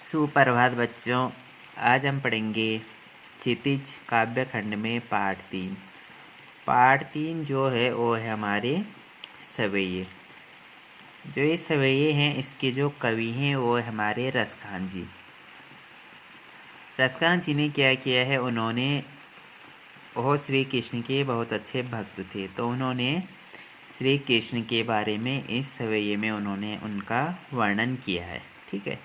सुप्रभात बच्चों। आज हम पढ़ेंगे क्षितिज काव्य खंड में पाठ 3। पाठ 3 जो है वो है हमारे सवैये। जो ये सवैये हैं इसके जो कवि हैं वो है हमारे रसखान जी। रसखान जी ने क्या किया है, उन्होंने वो श्री कृष्ण के बहुत अच्छे भक्त थे, तो उन्होंने श्री कृष्ण के बारे में इस सवैये में उन्होंने उनका वर्णन किया है। ठीक है,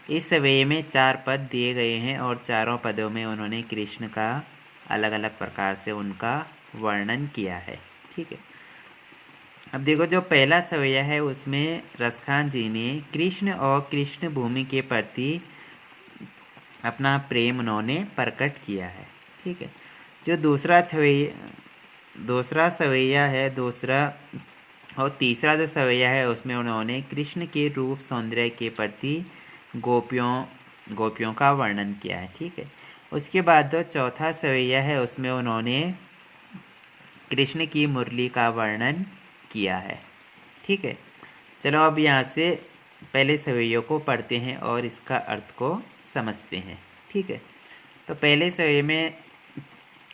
इस सवैये में 4 पद दिए गए हैं और चारों पदों में उन्होंने कृष्ण का अलग अलग प्रकार से उनका वर्णन किया है। ठीक है, अब देखो जो पहला सवैया है उसमें रसखान जी ने कृष्ण और कृष्ण भूमि के प्रति अपना प्रेम उन्होंने प्रकट किया है। ठीक है, जो दूसरा सवैया है, दूसरा और तीसरा जो सवैया है उसमें उन्होंने कृष्ण के रूप सौंदर्य के प्रति गोपियों का वर्णन किया है। ठीक है, उसके बाद जो चौथा सवैया है उसमें उन्होंने कृष्ण की मुरली का वर्णन किया है। ठीक है, चलो अब यहाँ से पहले सवैयों को पढ़ते हैं और इसका अर्थ को समझते हैं। ठीक है, तो पहले सवैये में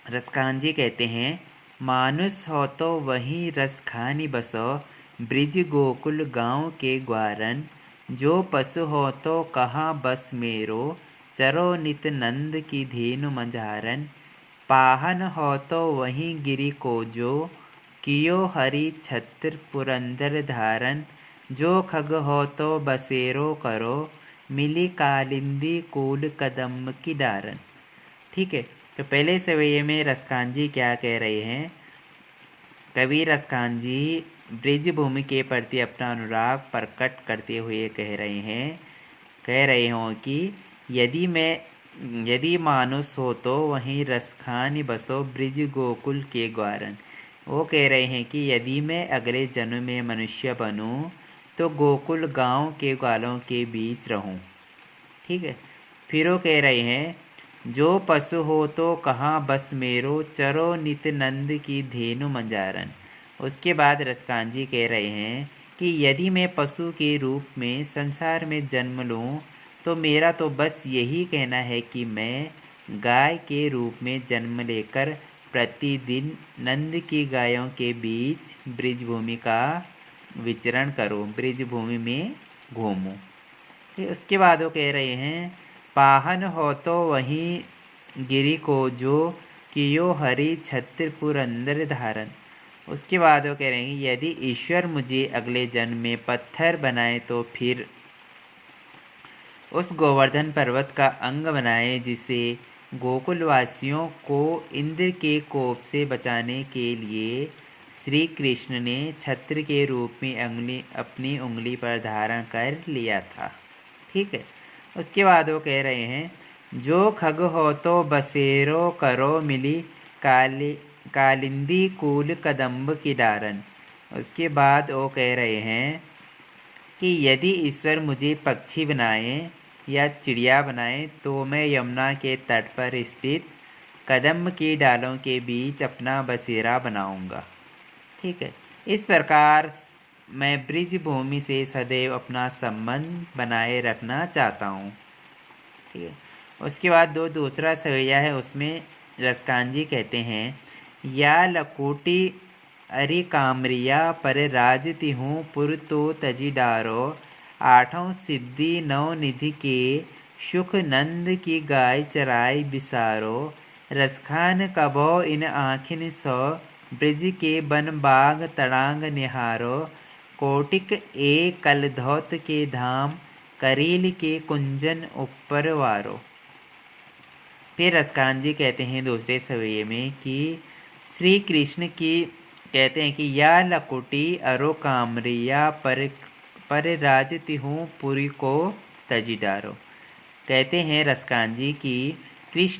रसखान जी कहते हैं, मानुष हो तो वहीं रस खानी बसो, ब्रिज गोकुल गाँव के ग्वारन, जो पशु हो तो कहाँ बस मेरो, चरो नित नंद की धेनु मंझारन, पाहन हो तो वहीं गिरी को जो, कियो हरि छत्र पुरंदर धारन, जो खग हो तो बसेरो करो, मिली कालिंदी कूल कदम की डारन। ठीक है, तो पहले सवैये में रसखान जी क्या कह रहे हैं, कवि रसखान जी ब्रिज भूमि के प्रति अपना अनुराग प्रकट करते हुए कह रहे हों कि यदि मानुष हो तो वहीं रसखान बसो ब्रिज गोकुल के ग्वारन। वो कह रहे हैं कि यदि मैं अगले जन्म में मनुष्य बनूं तो गोकुल गांव के ग्वालों के बीच रहूं। ठीक है, फिर वो कह रहे हैं, जो पशु हो तो कहाँ बस मेरो, चरो नित नंद की धेनु मंजारन। उसके बाद रसखान जी कह रहे हैं कि यदि मैं पशु के रूप में संसार में जन्म लूँ तो मेरा तो बस यही कहना है कि मैं गाय के रूप में जन्म लेकर प्रतिदिन नंद की गायों के बीच ब्रिजभूमि का विचरण करूं, ब्रिजभूमि में घूमूं। उसके बाद वो कह रहे हैं, पाहन हो तो वहीं गिरी को जो, कियो हरि छत्र पुरंदर धारन। उसके बाद वो कह रहे हैं, यदि ईश्वर मुझे अगले जन्म में पत्थर बनाए तो फिर उस गोवर्धन पर्वत का अंग बनाए, जिसे गोकुलवासियों को इंद्र के कोप से बचाने के लिए श्री कृष्ण ने छत्र के रूप में अपनी उंगली पर धारण कर लिया था। ठीक है, उसके बाद वो कह रहे हैं, जो खग हो तो बसेरो करो, मिली कालिंदी कूल कदम्ब की डारन। उसके बाद वो कह रहे हैं कि यदि ईश्वर मुझे पक्षी बनाए या चिड़िया बनाए तो मैं यमुना के तट पर स्थित कदम्ब की डालों के बीच अपना बसेरा बनाऊंगा। ठीक है, इस प्रकार मैं ब्रिज भूमि से सदैव अपना संबंध बनाए रखना चाहता हूँ। ठीक है, उसके बाद दूसरा सवैया है उसमें रसखान जी कहते हैं, या लकोटी अरि कामरिया पर राजती हूँ पुर तो तजी डारो, आठों सिद्धि नौ निधि के सुख नंद की गाय चराई बिसारो, रसखान कबो इन आँखिन सो, ब्रिज के बन बाग तड़ांग निहारो, कोटिक ए कलधौत के धाम, करील के कुंजन ऊपर वारो। फिर रसखान जी कहते हैं दूसरे सवैये में कि श्री कृष्ण की कहते हैं कि या लकुटी अरो कामरिया पर राजती हूँ पुरी को तजी डारो। कहते हैं रसखान जी की कृष्ण